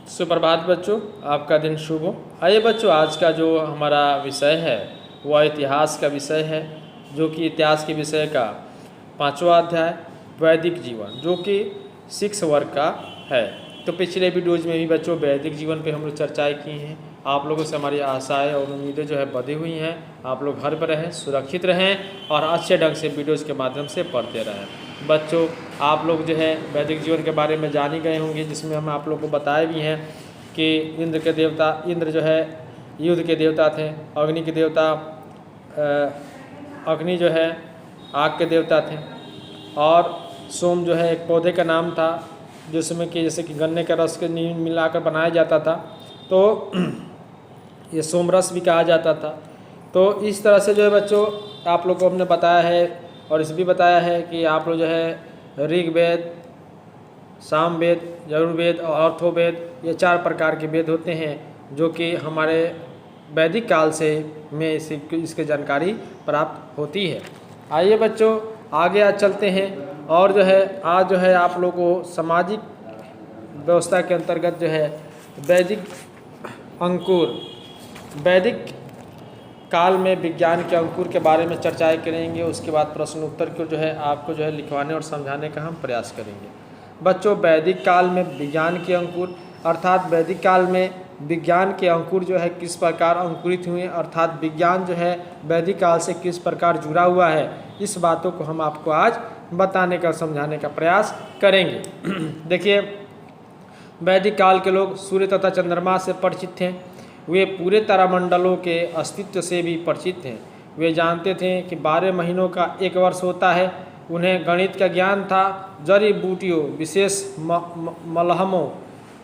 सुप्रभात बच्चों, आपका दिन शुभ हो। आइए बच्चों, आज का जो हमारा विषय है वह इतिहास का विषय है, जो कि इतिहास के विषय का 5वां अध्याय वैदिक जीवन, जो कि 6 वर्ग का है। तो पिछले वीडियोज़ में भी बच्चों वैदिक जीवन पे हम लोग चर्चाएँ की हैं। आप लोगों से हमारी आशाएं और उम्मीदें जो है बधी हुई हैं। आप लोग घर पर रहें, सुरक्षित रहें और अच्छे ढंग से वीडियोज़ के माध्यम से पढ़ते रहें। बच्चों, आप लोग जो है वैदिक जीवन के बारे में जान ही गए होंगे, जिसमें हम आप लोग को बताए भी हैं कि इंद्र के देवता, इंद्र जो है युद्ध के देवता थे। अग्नि के देवता, अग्नि जो है आग के देवता थे। और सोम जो है एक पौधे का नाम था, जिसमें कि जैसे कि गन्ने का रस के नींव मिलाकर बनाया जाता था, तो ये सोमरस भी कहा जाता था। तो इस तरह से जो है बच्चों आप लोग को हमने बताया है, और इस भी बताया है कि आप लोग जो है ऋग्वेद, सामवेद, यजुर्वेद और अर्थोवेद, ये 4 प्रकार के वेद होते हैं, जो कि हमारे वैदिक काल से में इसकी जानकारी प्राप्त होती है। आइए बच्चों आगे आज चलते हैं, और जो है आज जो है आप लोग को सामाजिक व्यवस्था के अंतर्गत जो है वैदिक अंकुर, वैदिक काल में विज्ञान के अंकुर के बारे में चर्चाएं करेंगे। उसके बाद प्रश्न उत्तर को जो है आपको जो है लिखवाने और समझाने का हम प्रयास करेंगे। बच्चों, वैदिक काल में विज्ञान के अंकुर, अर्थात वैदिक काल में विज्ञान के अंकुर जो है किस प्रकार अंकुरित हुए, अर्थात विज्ञान जो है वैदिक काल से किस प्रकार जुड़ा हुआ है, इस बातों को हम आपको आज बताने का, समझाने का प्रयास करेंगे। देखिए, वैदिक काल के लोग सूर्य तथा चंद्रमा से परिचित थे। वे पूरे तारामंडलों के अस्तित्व से भी परिचित थे। वे जानते थे कि 12 महीनों का एक वर्ष होता है। उन्हें गणित का ज्ञान था। जड़ी बूटियों, विशेष मलहमों,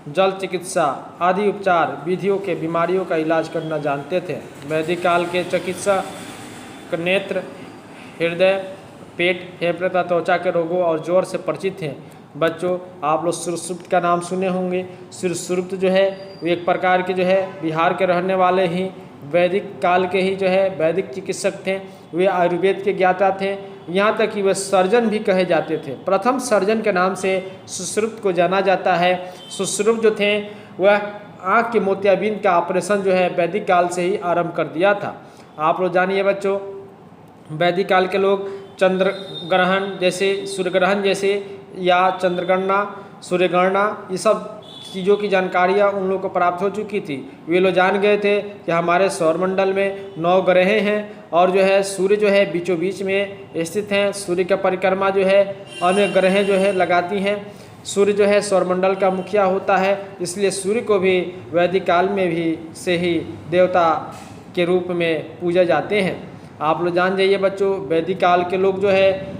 जल चिकित्सा आदि उपचार विधियों के बीमारियों का इलाज करना जानते थे। वैदिक काल के चिकित्सक नेत्र, हृदय, पेट, फेफड़े तथा त्वचा के रोगों और ज्वर से परिचित थे। बच्चों, आप लोग सुश्रुत का नाम सुने होंगे। सुश्रुत जो है वे एक प्रकार के जो है बिहार के रहने वाले ही वैदिक काल के ही जो है वैदिक चिकित्सक थे। वे आयुर्वेद के ज्ञाता थे, यहाँ तक कि वे सर्जन भी कहे जाते थे। प्रथम सर्जन के नाम से सुश्रुत को जाना जाता है। सुश्रुत जो थे वह आँख के मोतियाबिंद का ऑपरेशन जो है वैदिक काल से ही आरंभ कर दिया था। आप लोग जानिए बच्चों, वैदिक काल के लोग चंद्र ग्रहण जैसे, सूर्य ग्रहण जैसे, या चंद्रगणना, सूर्यगणना, ये सब चीज़ों की जानकारियाँ उन लोगों को प्राप्त हो चुकी थी। वे लोग जान गए थे कि हमारे सौरमंडल में 9 ग्रह हैं, और जो है सूर्य जो है बीचों बीच में स्थित हैं। सूर्य का परिक्रमा जो है अन्य ग्रह जो है लगाती हैं। सूर्य जो है सौरमंडल का मुखिया होता है, इसलिए सूर्य को भी वैदिक काल में भी से ही देवता के रूप में पूजा जाते हैं। आप लोग जान जाइए बच्चों, वैदिक काल के लोग जो है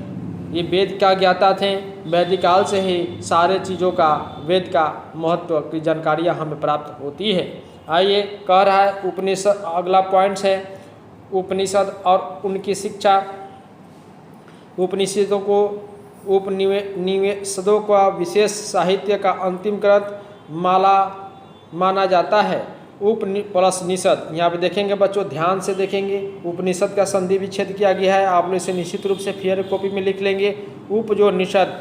ये वेद का ज्ञाता थे। वैदिक काल से ही सारे चीज़ों का, वेद का महत्व की जानकारियाँ हमें प्राप्त होती है। आइए, कह रहा है उपनिषद, अगला पॉइंट्स है उपनिषद और उनकी शिक्षा। उपनिषदों को, उपनिषदों का विशेष साहित्य का अंतिम ग्रंथ माना जाता है। प्लस निषद, यहाँ पे देखेंगे बच्चों, ध्यान से देखेंगे। उपनिषद का संधि विच्छेद किया गया है, आप लोग इसे निश्चित रूप से फिर कॉपी में लिख लेंगे। उप जो निषद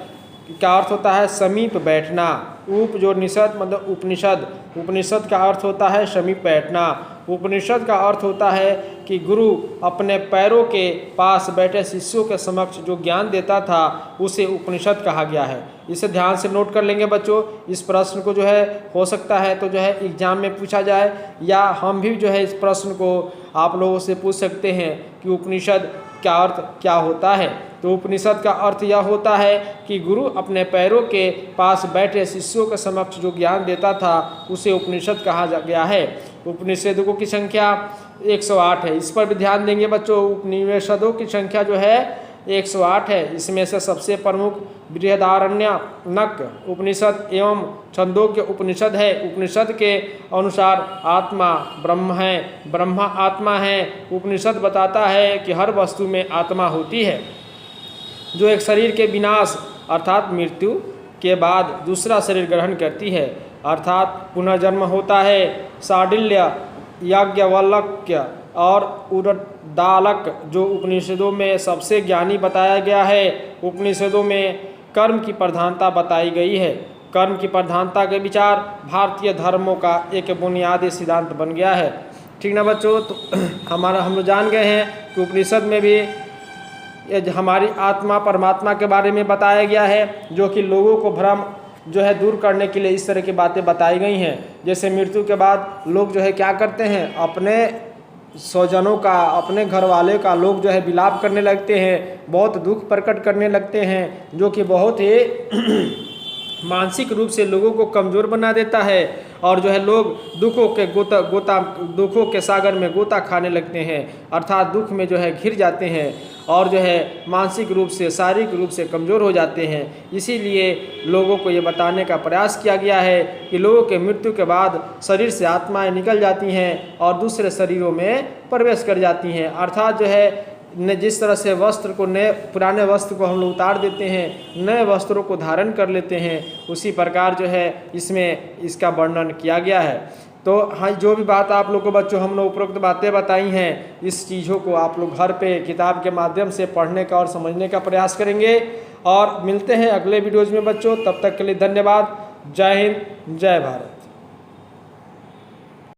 का अर्थ होता है समीप बैठना। उप जो निषद मतलब उपनिषद, उपनिषद का अर्थ होता है समीप बैठना। उपनिषद का अर्थ होता है कि गुरु अपने पैरों के पास बैठे शिष्यों के समक्ष जो ज्ञान देता था, उसे उपनिषद कहा गया है। इसे ध्यान से नोट कर लेंगे बच्चों। इस प्रश्न को जो है हो सकता है तो जो है एग्जाम में पूछा जाए, या हम भी जो है इस प्रश्न को आप लोगों से पूछ सकते हैं कि उपनिषद का अर्थ क्या होता है। तो उपनिषद का अर्थ यह होता है कि गुरु अपने पैरों के पास बैठे शिष्यों के समक्ष जो ज्ञान देता था, उसे उपनिषद कहा गया है। उपनिषदों की संख्या 108 है। इस पर भी ध्यान देंगे बच्चों। उपनिषदों की संख्या जो है 108 है। इसमें से सबसे प्रमुख बृहदारण्यक उपनिषद एवं छंदोग्य उपनिषद है। उपनिषद के अनुसार आत्मा ब्रह्म है, ब्रह्मा आत्मा है। उपनिषद बताता है कि हर वस्तु में आत्मा होती है, जो एक शरीर के विनाश अर्थात मृत्यु के बाद दूसरा शरीर ग्रहण करती है, अर्थात पुनर्जन्म होता है। शांडिल्य, याज्ञवल्क्य और उद्दालक जो उपनिषदों में सबसे ज्ञानी बताया गया है। उपनिषदों में कर्म की प्रधानता बताई गई है। कर्म की प्रधानता के विचार भारतीय धर्मों का एक बुनियादी सिद्धांत बन गया है। ठीक ना बच्चों, तो हम लोग जान गए हैं कि उपनिषद में भी ये हमारी आत्मा परमात्मा के बारे में बताया गया है, जो कि लोगों को भ्रम जो है दूर करने के लिए इस तरह की बातें बताई गई हैं। जैसे मृत्यु के बाद लोग जो है क्या करते हैं, अपने स्वजनों का, अपने घर वाले का लोग जो है विलाप करने लगते हैं, बहुत दुख प्रकट करने लगते हैं, जो कि बहुत ही मानसिक रूप से लोगों को कमज़ोर बना देता है। और जो है लोग दुखों के सागर में गोता खाने लगते हैं, अर्थात दुख में जो है घिर जाते हैं और जो है मानसिक रूप से, शारीरिक रूप से कमज़ोर हो जाते हैं। इसीलिए लोगों को ये बताने का प्रयास किया गया है कि लोगों के मृत्यु के बाद शरीर से आत्माएं निकल जाती हैं और दूसरे शरीरों में प्रवेश कर जाती हैं। अर्थात जो है जिस तरह से वस्त्र को, नए पुराने वस्त्र को हम लोग उतार देते हैं, नए वस्त्रों को धारण कर लेते हैं, उसी प्रकार जो है इसमें इसका वर्णन किया गया है। तो हाँ, जो भी बात आप लोग को बच्चों हम लोग उपरोक्त बातें बताई हैं, इस चीज़ों को आप लोग घर पे किताब के माध्यम से पढ़ने का और समझने का प्रयास करेंगे। और मिलते हैं अगले वीडियोज़ में बच्चों, तब तक के लिए धन्यवाद। जय हिंद, जय भारत।